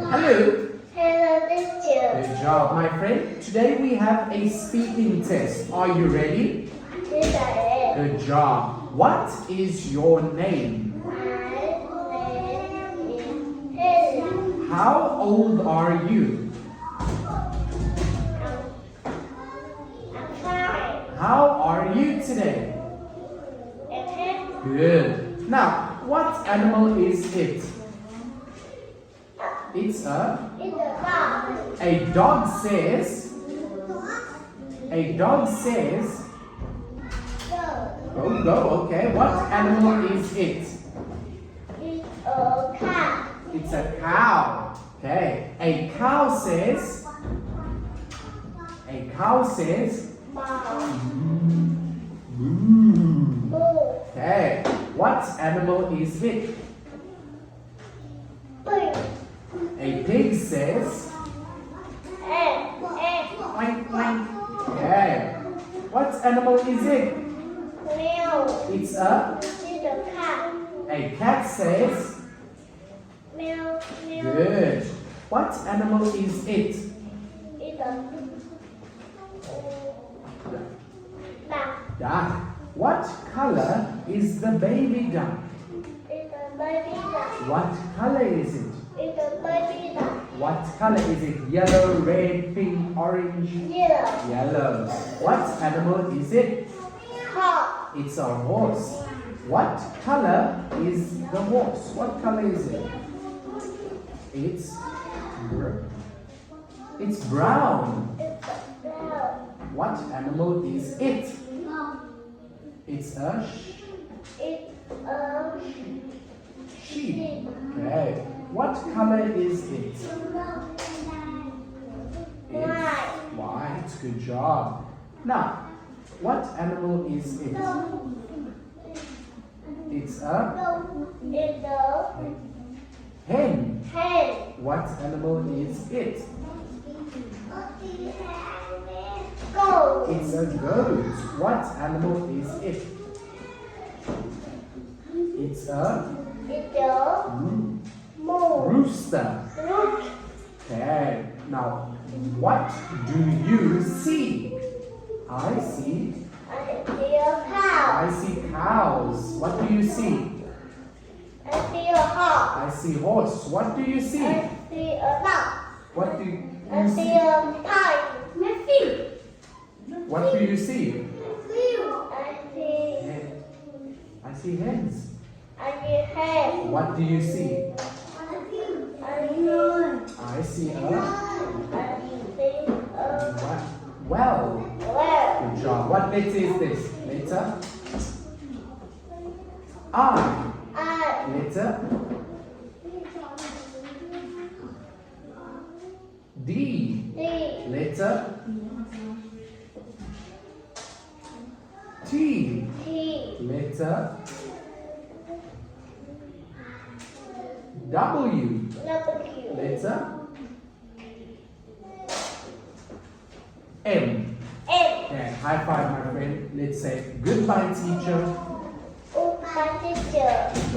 Hello. Hello, teacher. Good job, my friend. Today we have a speaking test. Are you ready? Yes, I am. Good job. What is your name? My name is Helen. How old are you? I'm fine. How are you today? Okay? Good. Now, what animal is it? It's a It's a dog. dog says. A dog says. Go. Go. Okay. What animal is it? It's a cat. It's a cow. Okay. A cow says. A cow says. Mom. Moo. Boo. Okay. What animal is it? Pig. A pig says. Egg. Oink, oink. Okay. What animal is it? Meow. It's a cat. cat says. Meow. Meow. Good. What animal is it? It's a duck. Duck. What color is the baby duck? It's a baby duck. What color is it? It's a baby duck. What color is it? Yellow, red, pink, orange? Yellow. Yellow. What animal is it? Hot. It's a horse. What color is the horse? What color is it? It's brown. It's a bell. What animal is it? It's a It's a sheep. Okay. What color is it? It's white. white. Good job. Now, what animal is it? It's a It's a hen. hen. What animal is it? Goat. It's a goat. What animal is it? It's a It's a moon. rooster. Root. Okay. Now, what do you see? I see. I see a cow. I see cows. What do you see? I see a hawk. I see horse. What do you see? I see a duck. What do you I see see? a pie. What do you see? I see I see hens. hen. What do you see? I see a well. Good job. What letter is this? Letter I. Letter D. Letter T. Letter W. Letter M. Okay, high five, my friend. Let's say goodbye, teacher. Goodbye, teacher. Good job.